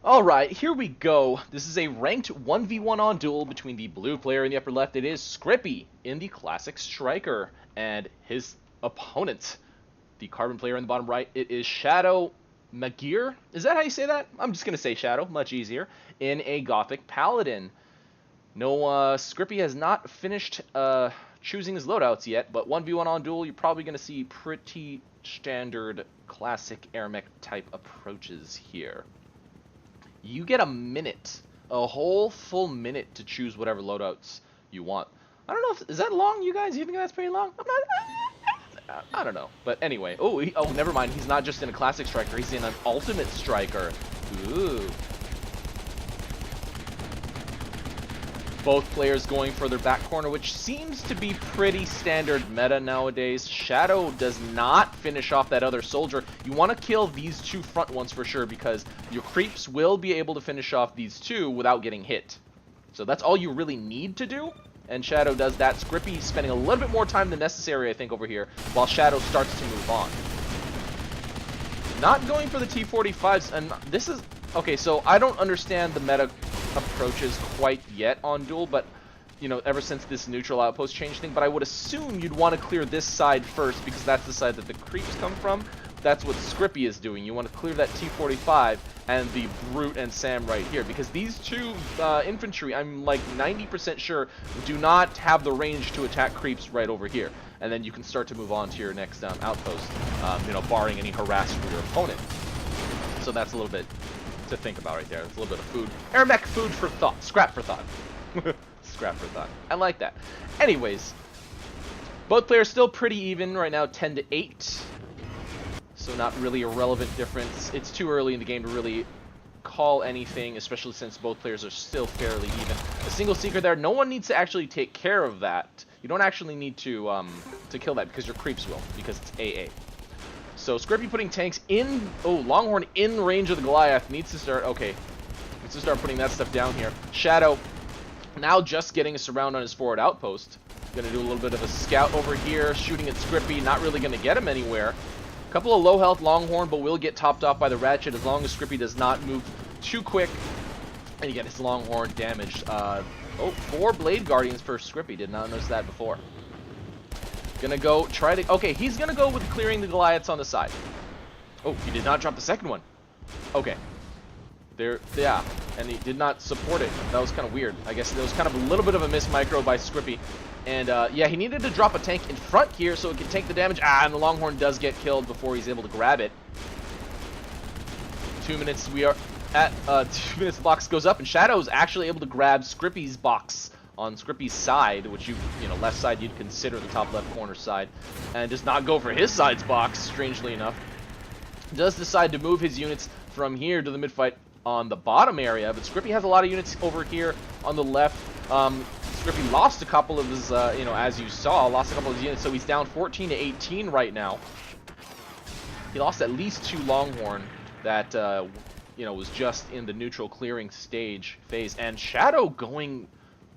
Alright, here we go. This is a ranked 1v1 on Duel between the blue player in the upper left. It is Scrippy in the classic striker. And his opponent, the carbon player in the bottom right, it is Shadow Mageer. Is that how you say that? I'm just going to say Shadow, much easier. In a Gothic Paladin. No, Scrippy has not finished choosing his loadouts yet, but 1v1 on Duel, you're probably going to see pretty standard classic AirMech type approaches here. You get a minute, a whole full minute to choose whatever loadouts you want. I don't know, is that long, you guys? You think that's pretty long? I don't know. But anyway, oh, never mind. He's not just in a classic striker, he's in an ultimate striker. Ooh. Both players going for their back corner, which seems to be pretty standard meta nowadays. Shadow does not finish off that other soldier. You want to kill these two front ones for sure, because your creeps will be able to finish off these two without getting hit. So that's all you really need to do, and Shadow does that. Scrippy spending a little bit more time than necessary, I think, over here, while Shadow starts to move on. Not going for the T-45s, and this is... Okay, so I don't understand the meta approaches quite yet on Duel, but you know, ever since this neutral outpost change thing, but I would assume you'd want to clear this side first, because that's the side that the creeps come from. That's what Scrippy is doing. You want to clear that T-45 and the Brute and Sam right here, because these two infantry, I'm like 90% sure, do not have the range to attack creeps right over here. And then you can start to move on to your next outpost, you know, barring any harass from your opponent. So that's a little bit to think about right there. It's a little bit of food. AirMech food for thought. Scrap for thought. Scrap for thought. I like that. Anyways, both players still pretty even right now, 10-8. So not really a relevant difference. It's too early in the game to really call anything, especially since both players are still fairly even. A single seeker there. No one needs to actually take care of that. You don't actually need to kill that, because your creeps will, because it's AA. So Scrippy putting tanks in, Longhorn in range of the Goliath, needs to start, needs to start putting that stuff down here. Shadow now just getting a surround on his forward outpost. Gonna do a little bit of a scout over here, shooting at Scrippy, not really gonna get him anywhere. A couple of low health Longhorn, but will get topped off by the Ratchet as long as Scrippy does not move too quick. And you get his Longhorn damaged. 4 Blade Guardians for Scrippy, did not notice that before. Gonna go try to... Okay, he's gonna go with clearing the Goliaths on the side. Oh, he did not drop the second one. Okay. There, yeah, and he did not support it. That was kind of weird. I guess there was kind of a little bit of a miss micro by Scrippy. And, yeah, he needed to drop a tank in front here so it can take the damage. And the Longhorn does get killed before he's able to grab it. 2 minutes, we are at, 2 minutes, the box goes up, and Shadow's actually able to grab Scrippy's box on Scrippy's side, which you know, left side you'd consider the top left corner side, and does not go for his side's box, strangely enough. Does decide to move his units from here to the mid-fight on the bottom area, but Scrippy has a lot of units over here on the left. Scrippy lost a couple of his, you know, as you saw, lost a couple of his units, so he's down 14-18 right now. He lost at least 2 Longhorn that, you know, was just in the neutral clearing stage phase, and Shadow going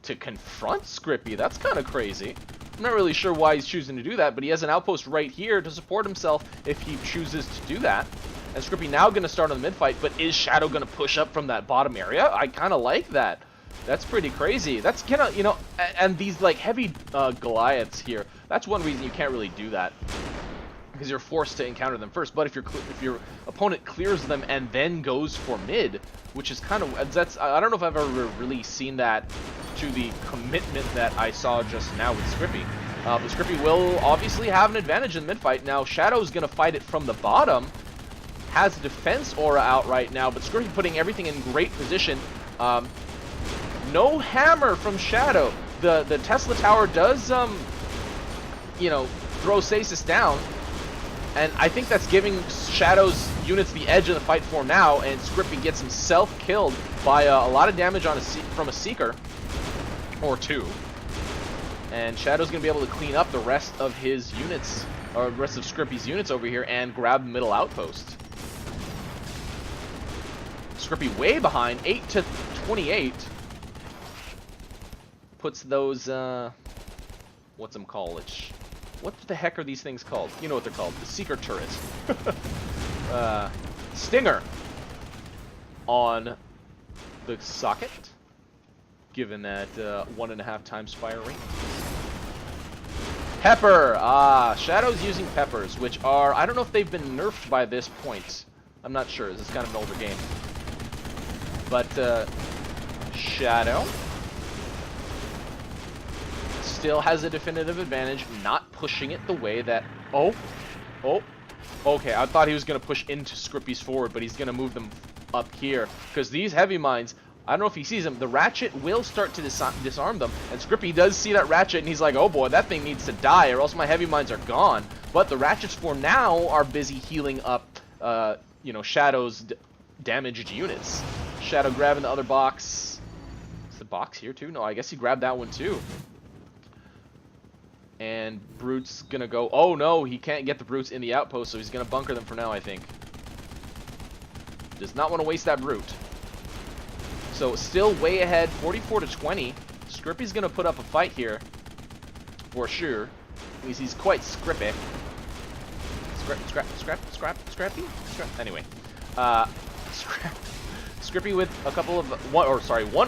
to confront Scrippy. That's kind of crazy. I'm not really sure why he's choosing to do that, but he has an outpost right here to support himself if he chooses to do that. And Scrippy now going to start on the mid-fight, but is Shadow going to push up from that bottom area? I kind of like that. That's pretty crazy. That's kind of, you know, and these, like, heavy Goliaths here, that's one reason you can't really do that, because you're forced to encounter them first. But if your opponent clears them and then goes for mid, which is kind of, I don't know if I've ever really seen that to the commitment that I saw just now with Scrippy. But Scrippy will obviously have an advantage in the mid-fight. Now, Shadow's going to fight it from the bottom. Has defense aura out right now, but Scrippy putting everything in great position. No hammer from Shadow. The Tesla Tower does, you know, throw Stasis down. And I think that's giving Shadow's units the edge in the fight for now, and Scrippy gets himself killed by a lot of damage on from a Seeker. Or 2. And Shadow's going to be able to clean up the rest of his units, or the rest of Scrippy's units over here, and grab the middle outpost. Scrippy way behind, 8-28. Puts those, what's them called? What the heck are these things called? You know what they're called. The Seeker turret. Stinger. on the socket, given that 1.5 times fire rate. Pepper! Shadow's using peppers, which are, I don't know if they've been nerfed by this point. I'm not sure, this is kind of an older game. But, Shadow still has a definitive advantage, not pushing it the way that, okay, I thought he was going to push into Scrippy's forward, but he's going to move them up here, because these heavy mines, I don't know if he sees them, the ratchet will start to disarm them, and Scrippy does see that ratchet, and he's like, oh boy, that thing needs to die, or else my heavy mines are gone. But the ratchets for now are busy healing up, you know, Shadow's damaged units. Shadow grabbing the other box. Is the box here too? No, I guess he grabbed that one too. And Brute's gonna go, oh no, he can't get the Brutes in the outpost, so he's gonna bunker them for now, I think. Does not want to waste that Brute. So still way ahead, 44-20. Scrippy's gonna put up a fight here, for sure. Because he's quite Scrippy. Scrappy? Anyway, Scrippy with a couple of one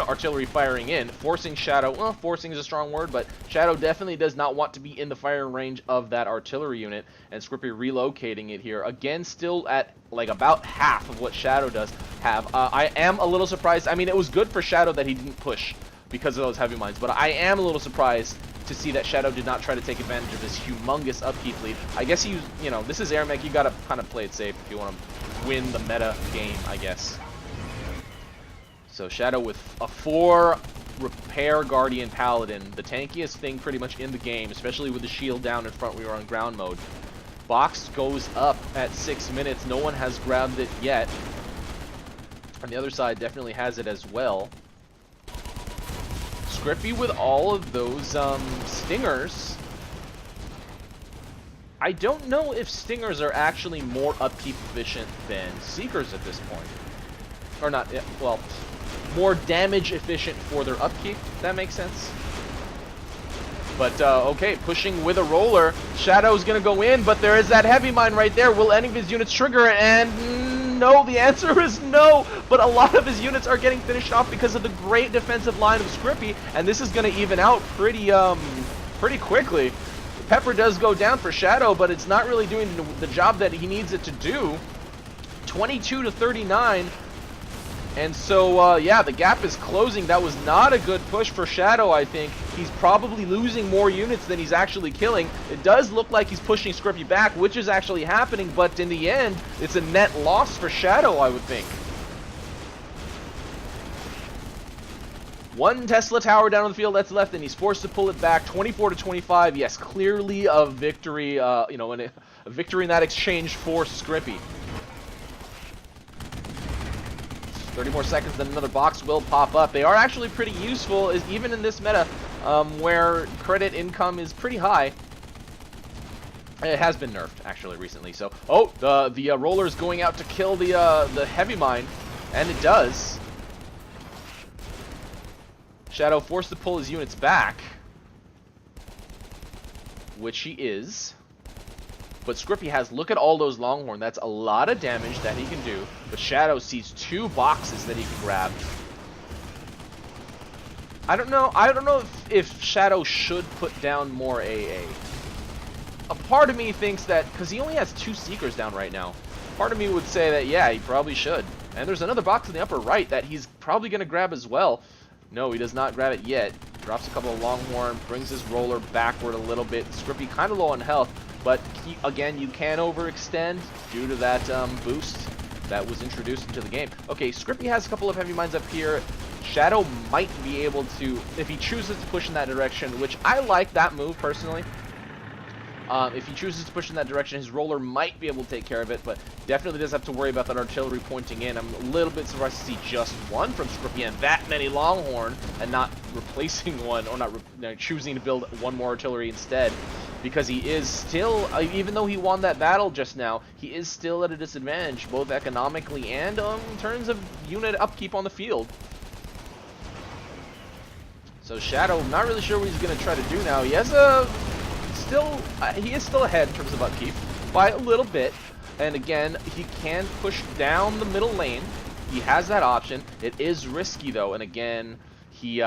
artillery firing in, forcing Shadow. Well, forcing is a strong word, but Shadow definitely does not want to be in the firing range of that artillery unit, and Scrippy relocating it here again, still at like about half of what Shadow does have. I am a little surprised. I mean, it was good for Shadow that he didn't push because of those heavy mines, but I am a little surprised to see that Shadow did not try to take advantage of this humongous upkeep lead. I guess you know, this is AirMech, you gotta kind of play it safe if you want to win the meta game, I guess. So Shadow with a 4 repair Guardian Paladin, the tankiest thing pretty much in the game, especially with the shield down in front. We were on ground mode. Box goes up at 6 minutes. No one has grabbed it yet. On the other side definitely has it as well. Scrippy with all of those stingers. I don't know if stingers are actually more upkeep efficient than seekers at this point. Or not, well, more damage efficient for their upkeep, if that makes sense. But, okay, pushing with a roller. Shadow's gonna go in, but there is that heavy mine right there. Will any of his units trigger it? And no, the answer is no. But a lot of his units are getting finished off because of the great defensive line of Scrippy, and this is gonna even out pretty quickly. Pepper does go down for Shadow, but it's not really doing the job that he needs it to do. 22-39. And so, yeah, the gap is closing. That was not a good push for Shadow, I think. He's probably losing more units than he's actually killing. It does look like he's pushing Scrippy back, which is actually happening, but in the end, it's a net loss for Shadow, I would think. One Tesla tower down on the field that's left, and he's forced to pull it back. 24-25, yes, clearly a victory, you know, a victory in that exchange for Scrippy. 30 more seconds, then another box will pop up. They are actually pretty useful, even in this meta, where credit income is pretty high. It has been nerfed, actually, recently. So, the roller's going out to kill the heavy mine, and it does. Shadow forced to pull his units back, which he is. But Scrippy has, look at all those Longhorn. That's a lot of damage that he can do. But Shadow sees 2 boxes that he can grab. I don't know if Shadow should put down more AA. A part of me thinks that, because he only has 2 Seekers down right now, part of me would say that, yeah, he probably should. And there's another box in the upper right that he's probably going to grab as well. No, he does not grab it yet. Drops a couple of Longhorn, brings his roller backward a little bit. Scrippy kind of low on health. But, again, you can overextend due to that boost that was introduced into the game. Okay, Scrippy has a couple of heavy mines up here. Shadow might be able to, if he chooses to push in that direction, which I like that move, personally. If he chooses to push in that direction, his roller might be able to take care of it, but definitely does have to worry about that artillery pointing in. I'm a little bit surprised to see just one from Scrippy and that many Longhorn, and not replacing one, or not choosing to build one more artillery instead. Because he is still, even though he won that battle just now, he is still at a disadvantage, both economically and in terms of unit upkeep on the field. So Shadow, not really sure what he's going to try to do now. He has he is still ahead in terms of upkeep by a little bit. And again, he can push down the middle lane. He has that option. It is risky, though, and again, he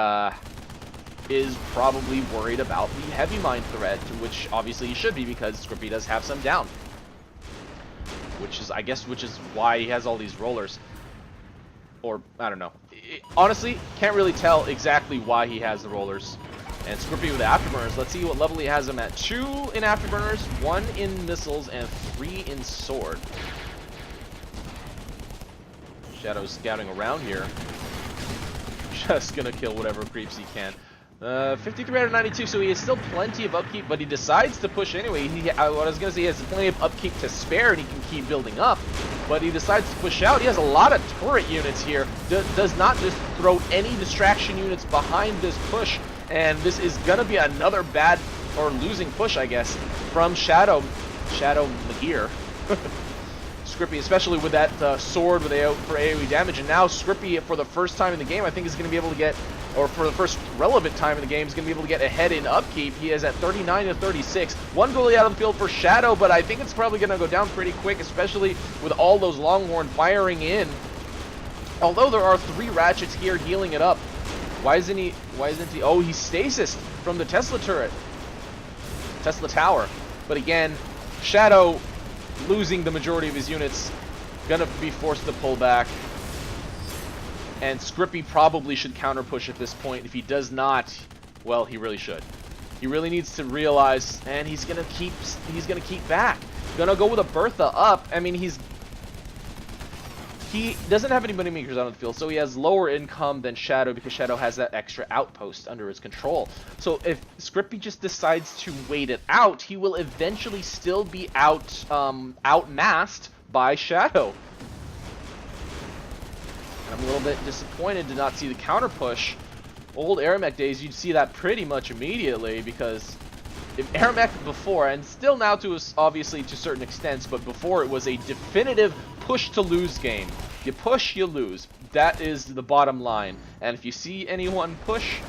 is probably worried about the heavy mine threat, which obviously he should be because Scrippy does have some down. Which is why he has all these rollers. Or, I don't know. Honestly, can't really tell exactly why he has the rollers. And Scrippy with the afterburners. Let's see what level he has him at. 2 in afterburners, 1 in missiles, and 3 in sword. Shadow's scouting around here. Just gonna kill whatever creeps he can. 53 out of 92, so he has still plenty of upkeep, but he decides to push anyway. What I was going to say, he has plenty of upkeep to spare, and he can keep building up, but he decides to push out. He has a lot of turret units here. Does not just throw any distraction units behind this push, and this is going to be another bad, or losing push, I guess, from Shadow mageer. Scrippy, especially with that sword for AoE damage, and now Scrippy, for the first time in the game, I think is going to be able to get, or for the first relevant time in the game, is going to be able to get ahead in upkeep. He is at 39 to 36. 1 goalie out of the field for Shadow, but I think it's probably going to go down pretty quick, especially with all those Longhorn firing in. Although there are 3 ratchets here healing it up. Why isn't he? Oh, he's stasis from the Tesla turret. Tesla tower. But again, Shadow losing the majority of his units, gonna be forced to pull back. And Scrippy probably should counter push at this point. If he does not, well, he really should. He really needs to realize, and he's gonna keep back. Gonna go with a Bertha up. I mean, he doesn't have any money makers out on the field, so he has lower income than Shadow because Shadow has that extra outpost under his control. So if Scrippy just decides to wait it out, he will eventually still be outmassed by Shadow. I'm a little bit disappointed to not see the counter push. Old AirMech days, you'd see that pretty much immediately, because if AirMech before, and still now to obviously to certain extents, but before it was a definitive push to lose game. You push, you lose. That is the bottom line. And if you see anyone push,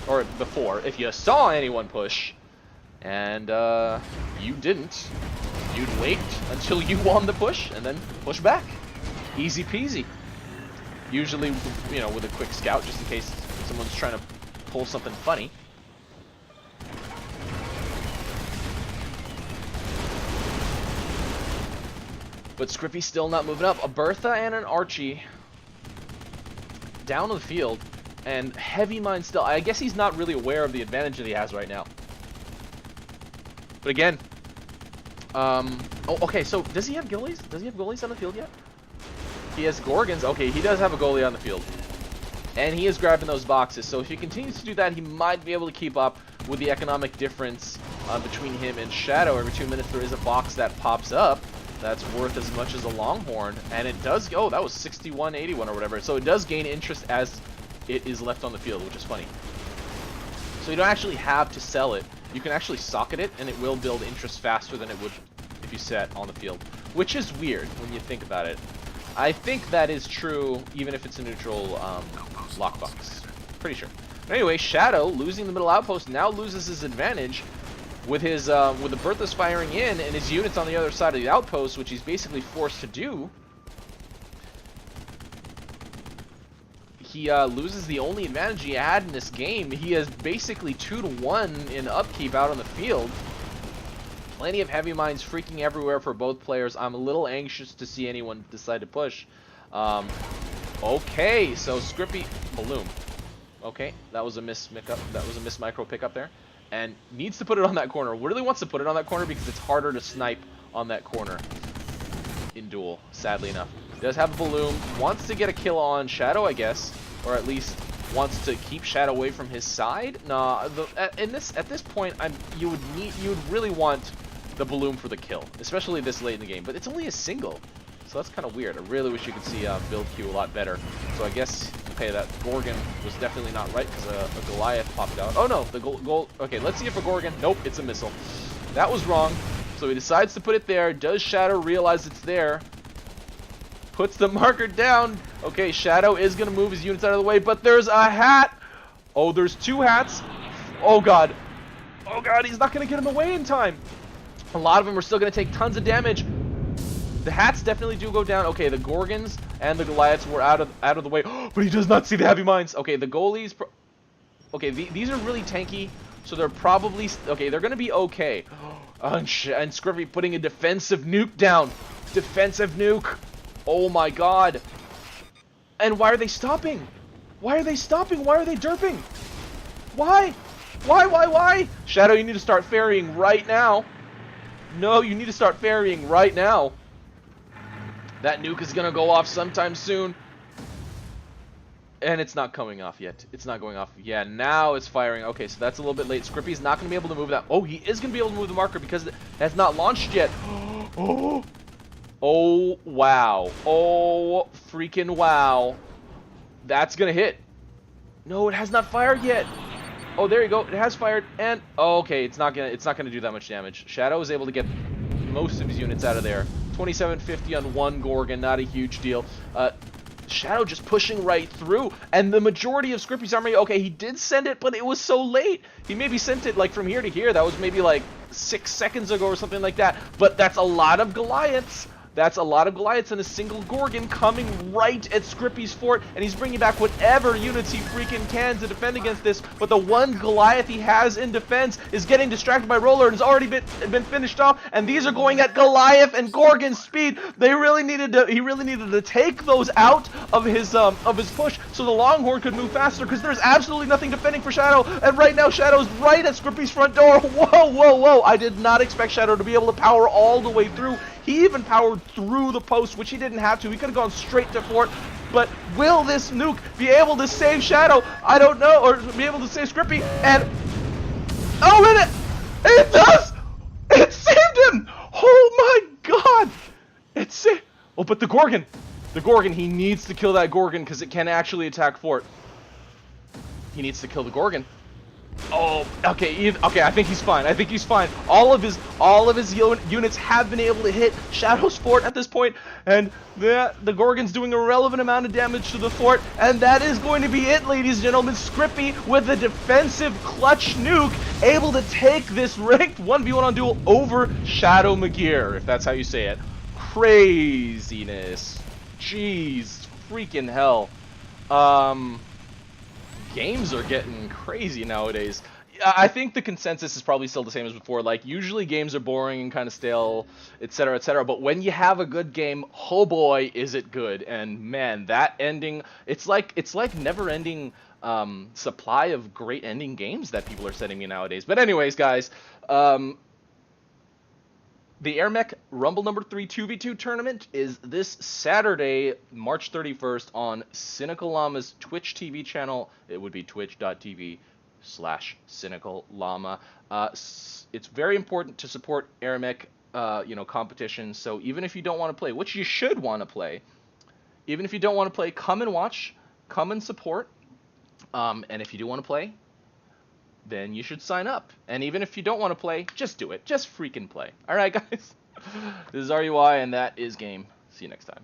or before, if you saw anyone push, and you didn't, you'd wait until you won the push, and then push back. Easy peasy. Usually, you know, with a quick scout, just in case someone's trying to pull something funny. But Scrippy's still not moving up. A Bertha and an Archie down on the field, and Heavy Mine still. I guess he's not really aware of the advantage that he has right now. But again, oh, okay. So does he have goalies? Does he have goalies on the field yet? He has Gorgons. Okay, he does have a goalie on the field, and he is grabbing those boxes. So if he continues to do that, he might be able to keep up with the economic difference between him and Shadow. Every 2 minutes, there is a box that pops up that's worth as much as a Longhorn, and it does go. That was 61.81 or whatever. So it does gain interest as it is left on the field, which is funny. So you don't actually have to sell it. You can actually socket it, and it will build interest faster than it would if you set on the field, which is weird when you think about it. I think that is true even if it's a neutral lockbox. Pretty sure. But anyway, Shadow losing the middle outpost now loses his advantage with his with the Berthas firing in and his units on the other side of the outpost, which he's basically forced to do. He loses the only advantage he had in this game. He has basically 2-to-1 in upkeep out on the field. Plenty of heavy mines freaking everywhere for both players. I'm a little anxious to see anyone decide to push. Okay, so Scrippy Balloon. Okay, that was a miss pickup. That was a miss micro pickup there, and needs to put it on that corner. Really wants to put it on that corner because it's harder to snipe on that corner in Duel. Sadly enough, does have a balloon. Wants to get a kill on Shadow, I guess, or at least wants to keep Shadow away from his side. Nah, at this point, you would really want the balloon for the kill, especially this late in the game. But it's only a single, so that's kind of weird. I really wish you could see build queue a lot better. So I guess, okay, that Gorgon was definitely not right because a Goliath popped out. Oh no, the goal. Okay, let's see if a Gorgon. Nope, it's a missile. That was wrong. So he decides to put it there. Does Shadow realize it's there? Puts the marker down. Okay, Shadow is gonna move his units out of the way, but there's a hat. Oh, there's 2 hats. Oh god. Oh god, he's not gonna get him away in time. A lot of them are still going to take tons of damage. The hats definitely do go down. Okay, the Gorgons and the Goliaths were out of the way. But he does not see the heavy mines. Okay, the goalies... Okay, these are really tanky, so they're probably... Okay, they're going to be okay. And Scrippy putting a defensive nuke down. Defensive nuke. Oh my god. And why are they stopping? Why are they stopping? Why are they derping? Why? Why? Shadow, you need to start ferrying right now. No, you need to start ferrying right now. That nuke is going to go off sometime soon. And it's not coming off yet. It's not going off. Yeah, now it's firing. Okay, so that's a little bit late. Scrippy's not going to be able to move that. Oh, he is going to be able to move the marker because it has not launched yet. Oh, wow. Oh, freaking wow. That's going to hit. No, it has not fired yet. Oh, there you go. It has fired, and okay, it's not gonna do that much damage. Shadow is able to get most of his units out of there. 2750 on one Gorgon, not a huge deal. Shadow just pushing right through, and the majority of Scrippy's army. Okay, he did send it, but it was so late. He maybe sent it like from here to here. That was maybe like 6 seconds ago or something like that. But that's a lot of Goliaths. That's a lot of Goliaths and a single Gorgon coming right at Scrippy's fort, and he's bringing back whatever units he freaking can to defend against this. But the one Goliath he has in defense is getting distracted by Roller and has already been finished off. And these are going at Goliath and Gorgon speed. He really needed to take those out of his push so the Longhorn could move faster, because there's absolutely nothing defending for Shadow. And right now Shadow's right at Scrippy's front door. Whoa! I did not expect Shadow to be able to power all the way through. He even powered through the post, which he didn't have to. He could have gone straight to fort. But will this nuke be able to save Shadow? I don't know. Or be able to save Scrippy. And... oh, it does! It saved him! Oh my god! It saved... oh, but the Gorgon. The Gorgon, he needs to kill that Gorgon because it can actually attack fort. He needs to kill the Gorgon. Oh, okay, I think he's fine. All of his units have been able to hit Shadow's fort at this point, and the Gorgon's doing a relevant amount of damage to the fort, and that is going to be it, ladies and gentlemen. Scrippy with a defensive clutch nuke, able to take this ranked 1v1 on Duel over Shadow Mageer, if that's how you say it. Craziness. Jeez, freaking hell. Games are getting crazy nowadays. I think the consensus is probably still the same as before. Like, usually games are boring and kind of stale, etc., etc. But when you have a good game, oh boy, is it good. And man, that ending, it's like never-ending supply of great ending games that people are sending me nowadays. But anyways, guys, the AirMech Rumble number 3 2v2 tournament is this Saturday, March 31st on Cynical Llama's Twitch TV channel. It would be twitch.tv/Cynical Llama. It's very important to support AirMech, competitions. So even if you don't want to play, which you should want to play, even if you don't want to play, come and watch, come and support. And if you do want to play, then you should sign up. And even if you don't want to play, just do it. Just freaking play. Alright, guys? This is Areyouwhy, and that is game. See you next time.